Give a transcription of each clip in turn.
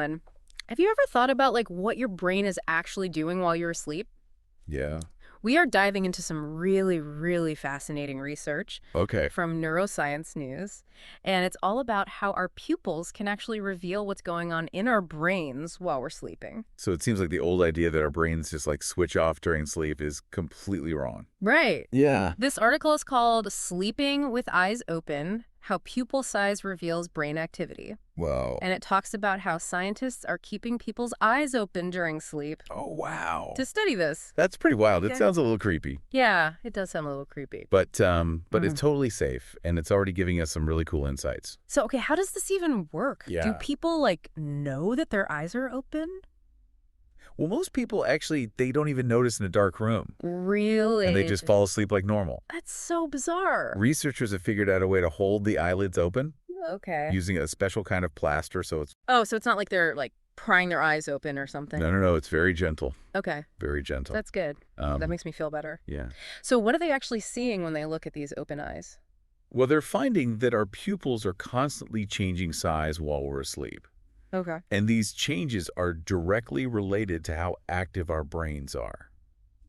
man. Have you ever thought about like what your brain is actually doing while you're asleep? Yeah. We are diving into some really, really fascinating research Okay. from Neuroscience News, and it's all about how our pupils can actually reveal what's going on in our brains while we're sleeping. So it seems like the old idea that our brains just like switch off during sleep is completely wrong. Right. Yeah. This article is called Sleeping with Eyes Open: How Pupil Size Reveals Brain Activity. Wow. And it talks about how scientists are keeping people's eyes open during sleep Oh, wow. to study this. That's pretty wild. It Yeah. sounds a little creepy, Yeah, it does sound a little creepy. but it's totally safe, and it's already giving us some really cool insights. So, okay, how does this even work? Do Yeah. people, like, know that their eyes are open? Well, most people actually, they don't even notice in a dark room, Really? and they just fall asleep like normal. That's so bizarre. Researchers have figured out a way to hold the eyelids open Okay. using a special kind of plaster, so it's Oh, so it's not like they're, like, prying their eyes open or something? no, it's very gentle, Okay, very gentle. that's good. That Um, makes me feel better. yeah. So what are they actually seeing when they look at these open eyes? Well, they're finding that our pupils are constantly changing size while we're asleep. Okay. And these changes are directly related to how active our brains are.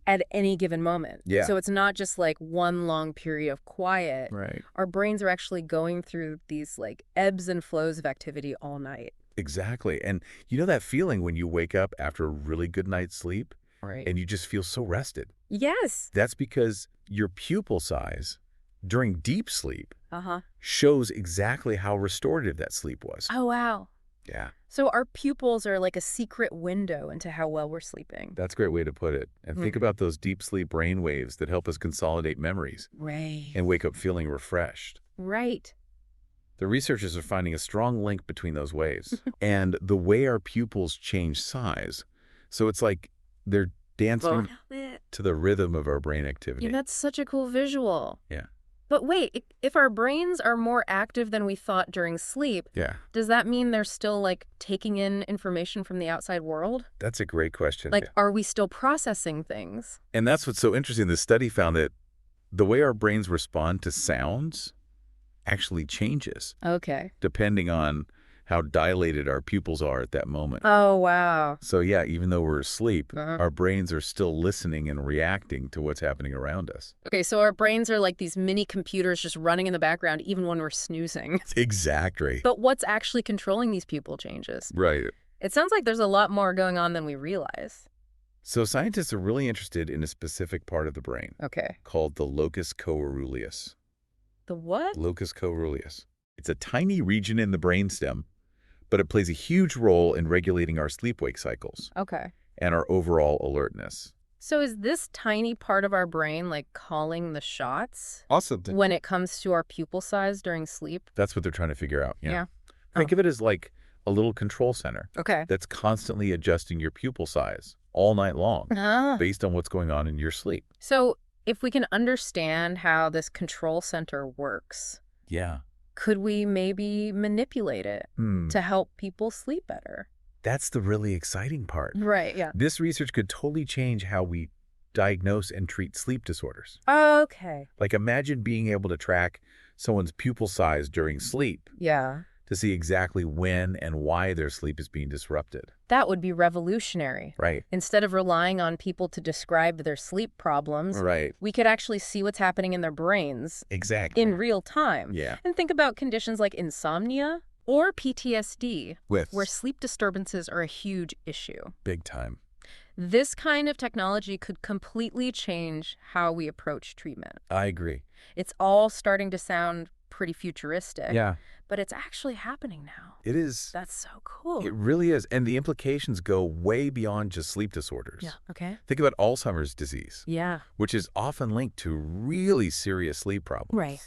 At any given moment. Yeah. So it's not just like one long period of quiet. Right. Our brains are actually going through these like ebbs and flows of activity all night. Exactly. And you know that feeling when you wake up after a really good night's sleep Right. and you just feel so rested? Yes. That's because your pupil size during deep sleep Uh-huh. shows exactly how restorative that sleep was. Oh, wow. Yeah, So our pupils are like a secret window into how well we're sleeping. that's a great way to put it. And think about those deep sleep brain waves that help us consolidate memories Right. and wake up feeling refreshed. Right. The researchers are finding a strong link between those waves and the way our pupils change size. So it's like they're dancing to the rhythm of our brain activity. Yeah, that's such a cool visual. Yeah. But wait, if our brains are more active than we thought during sleep, Yeah, does that mean they're still like taking in information from the outside world? that's a great question. Like, are we still processing things? And that's what's so interesting. The study found that the way our brains respond to sounds actually changes Okay. depending on how dilated our pupils are at that moment. Oh, wow. So yeah, even though we're asleep, Uh-huh. our brains are still listening and reacting to what's happening around us. Okay, so our brains are like these mini computers just running in the background even when we're snoozing. Exactly. But what's actually controlling these pupil changes? Right. It sounds like there's a lot more going on than we realize. So scientists are really interested in a specific part of the brain Okay. called the locus coeruleus. The what? Locus coeruleus. It's a tiny region in the brainstem, but it plays a huge role in regulating our sleep-wake cycles Okay. and our overall alertness. So is this tiny part of our brain like calling the shots Awesome. when it comes to our pupil size during sleep? That's what they're trying to figure out. Yeah. Think of it as like a little control center Okay. that's constantly adjusting your pupil size all night long Ah. based on what's going on in your sleep. So if we can understand how this control center works, Yeah. could we maybe manipulate it to help people sleep better? That's the really exciting part. Right, yeah. This research could totally change how we diagnose and treat sleep disorders. Okay. Like imagine being able to track someone's pupil size during sleep Yeah. to see exactly when and why their sleep is being disrupted. That would be revolutionary. Right. Instead of relying on people to describe their sleep problems, Right. we could actually see what's happening in their brains Exactly. in real time. Yeah. And think about conditions like insomnia or PTSD, With where sleep disturbances are a huge issue. big time. This kind of technology could completely change how we approach treatment. I agree. It's all starting to sound pretty futuristic, Yeah. but it's actually happening now. It is. That's so cool. It really is. And the implications go way beyond just sleep disorders. Yeah, okay. Think about Alzheimer's disease, Yeah. which is often linked to really serious sleep problems. Right.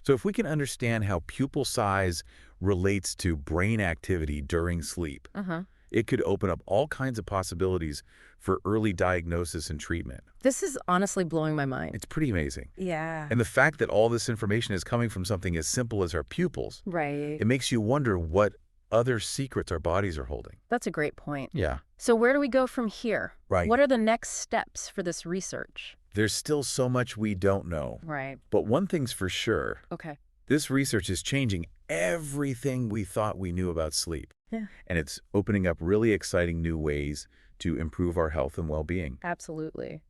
So if we can understand how pupil size relates to brain activity during sleep, Uh-huh. it could open up all kinds of possibilities for early diagnosis and treatment. This is honestly blowing my mind. It's pretty amazing. Yeah. And the fact that all this information is coming from something as simple as our pupils, Right. it makes you wonder what other secrets our bodies are holding. That's a great point. Yeah. So where do we go from here? Right. What are the next steps for this research? There's still so much we don't know. Right. But one thing's for sure, Okay. this research is changing everything we thought we knew about sleep. Yeah. And it's opening up really exciting new ways to improve our health and well-being. Absolutely.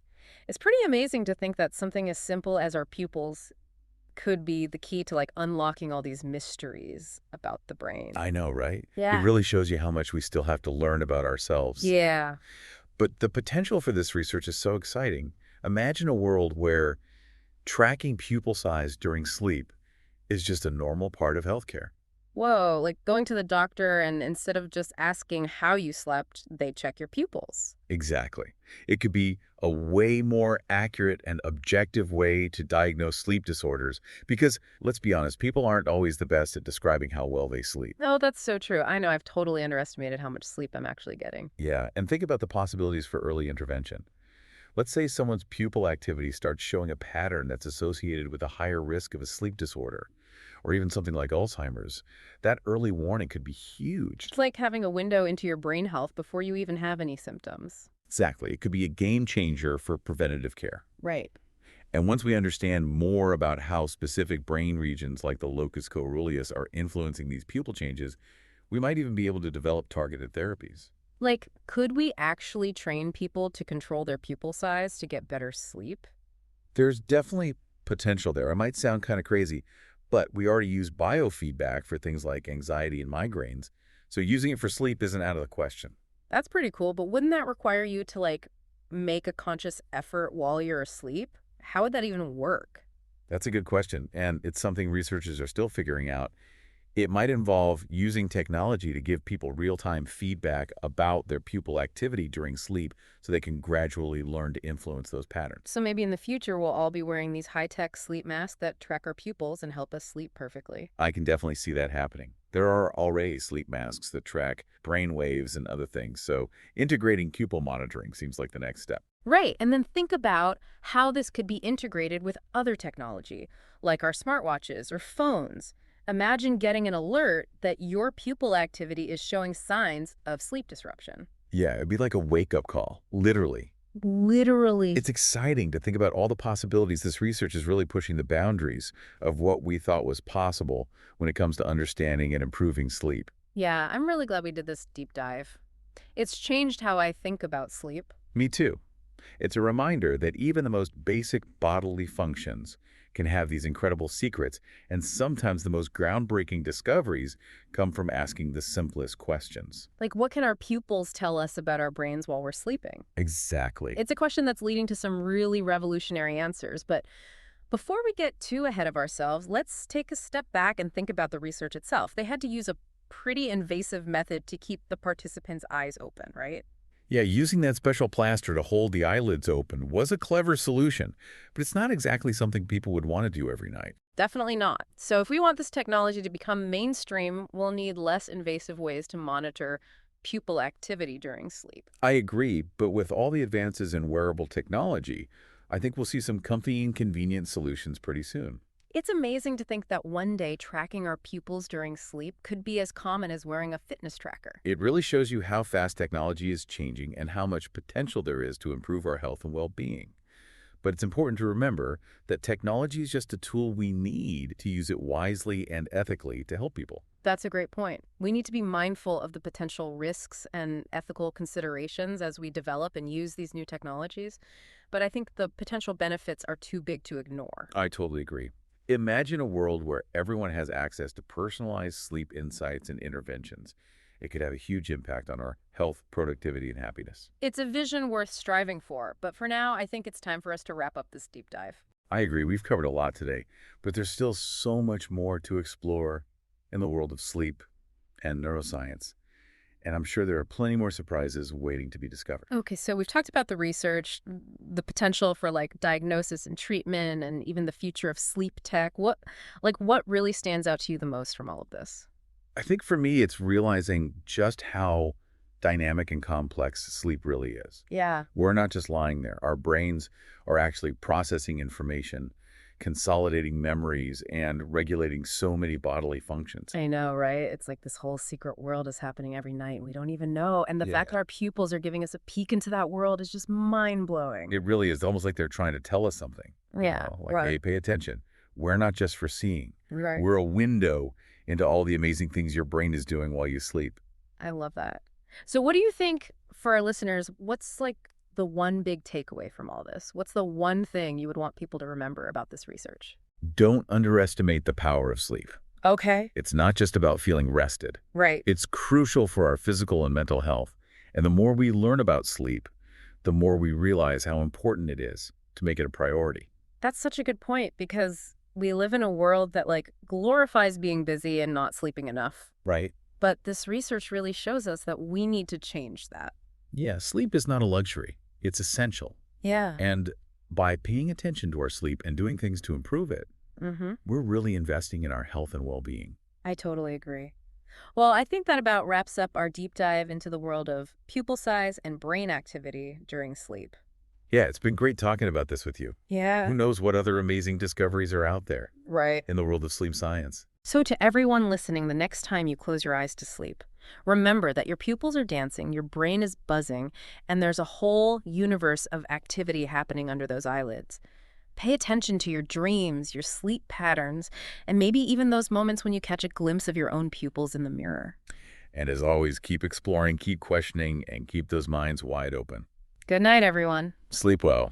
It's pretty amazing to think that something as simple as our pupils could be the key to like unlocking all these mysteries about the brain. I know, right? It Yeah. really shows you how much we still have to learn about ourselves. Yeah. But the potential for this research is so exciting. Imagine a world where tracking pupil size during sleep is just a normal part of healthcare. Whoa, like going to the doctor and instead of just asking how you slept, they check your pupils. Exactly. It could be a way more accurate and objective way to diagnose sleep disorders because, let's be honest, people aren't always the best at describing how well they sleep. Oh, that's so true. I know I've totally underestimated how much sleep I'm actually getting. Yeah, and think about the possibilities for early intervention. Let's say someone's pupil activity starts showing a pattern that's associated with a higher risk of a sleep disorder, or even something like Alzheimer's. That early warning could be huge. It's like having a window into your brain health before you even have any symptoms. Exactly. It could be a game changer for preventative care. Right. And once we understand more about how specific brain regions like the locus coeruleus are influencing these pupil changes, we might even be able to develop targeted therapies. Like, could we actually train people to control their pupil size to get better sleep? There's definitely potential there. It might sound kind of crazy, but we already use biofeedback for things like anxiety and migraines, so using it for sleep isn't out of the question. That's pretty cool, but wouldn't that require you to, like, make a conscious effort while you're asleep? How would that even work? That's a good question, and it's something researchers are still figuring out. It might involve using technology to give people real-time feedback about their pupil activity during sleep so they can gradually learn to influence those patterns. So maybe in the future, we'll all be wearing these high-tech sleep masks that track our pupils and help us sleep perfectly. I can definitely see that happening. There are already sleep masks that track brain waves and other things, so integrating pupil monitoring seems like the next step. Right, and then think about how this could be integrated with other technology, like our smartwatches or phones. Imagine getting an alert that your pupil activity is showing signs of sleep disruption. Yeah, it'd be like a wake-up call, literally. Literally. It's exciting to think about all the possibilities. This research is really pushing the boundaries of what we thought was possible when it comes to understanding and improving sleep. Yeah, I'm really glad we did this deep dive. It's changed how I think about sleep. Me too. It's a reminder that even the most basic bodily functions can have these incredible secrets, and sometimes the most groundbreaking discoveries come from asking the simplest questions. Like, what can our pupils tell us about our brains while we're sleeping? Exactly. It's a question that's leading to some really revolutionary answers, but before we get too ahead of ourselves, let's take a step back and think about the research itself. They had to use a pretty invasive method to keep the participants' eyes open, right? Yeah, using that special plaster to hold the eyelids open was a clever solution, but it's not exactly something people would want to do every night. Definitely not. So if we want this technology to become mainstream, we'll need less invasive ways to monitor pupil activity during sleep. I agree, but with all the advances in wearable technology, I think we'll see some comfy and convenient solutions pretty soon. It's amazing to think that one day tracking our pupils during sleep could be as common as wearing a fitness tracker. It really shows you how fast technology is changing and how much potential there is to improve our health and well-being. But it's important to remember that technology is just a tool we need to use it wisely and ethically to help people. That's a great point. We need to be mindful of the potential risks and ethical considerations as we develop and use these new technologies, but I think the potential benefits are too big to ignore. I totally agree. Imagine a world where everyone has access to personalized sleep insights and interventions. It could have a huge impact on our health, productivity, and happiness. It's a vision worth striving for, but for now, I think it's time for us to wrap up this deep dive. I agree. We've covered a lot today, but there's still so much more to explore in the world of sleep and neuroscience. And I'm sure there are plenty more surprises waiting to be discovered. Okay, so we've talked about the research, the potential for like diagnosis and treatment, and even the future of sleep tech. What really stands out to you the most from all of this? I think for me, it's realizing just how dynamic and complex sleep really is. Yeah. We're not just lying there. Our brains are actually processing information, consolidating memories, and regulating so many bodily functions. I know, right? It's like this whole secret world is happening every night. And we don't even know. And the Yeah. fact that our pupils are giving us a peek into that world is just mind-blowing. It really is almost like they're trying to tell us something. Yeah, Like, right. hey, pay attention. We're not just for seeing. Right. We're a window into all the amazing things your brain is doing while you sleep. I love that. So what do you think for our listeners, what's like the one big takeaway from all this? What's the one thing you would want people to remember about this research? Don't underestimate the power of sleep. Okay. It's not just about feeling rested. Right. It's crucial for our physical and mental health. And the more we learn about sleep, the more we realize how important it is to make it a priority. That's such a good point because we live in a world that like glorifies being busy and not sleeping enough. Right? But this research really shows us that we need to change that. Yeah, sleep is not a luxury. It's essential. Yeah. And by paying attention to our sleep and doing things to improve it, Mm-hmm. we're really investing in our health and well-being. I totally agree. Well, I think that about wraps up our deep dive into the world of pupil size and brain activity during sleep. Yeah, it's been great talking about this with you. Yeah. Who knows what other amazing discoveries are out there Right. in the world of sleep science. So to everyone listening, the next time you close your eyes to sleep, remember that your pupils are dancing, your brain is buzzing, and there's a whole universe of activity happening under those eyelids. Pay attention to your dreams, your sleep patterns, and maybe even those moments when you catch a glimpse of your own pupils in the mirror. And as always, keep exploring, keep questioning, and keep those minds wide open. Good night, everyone. Sleep well.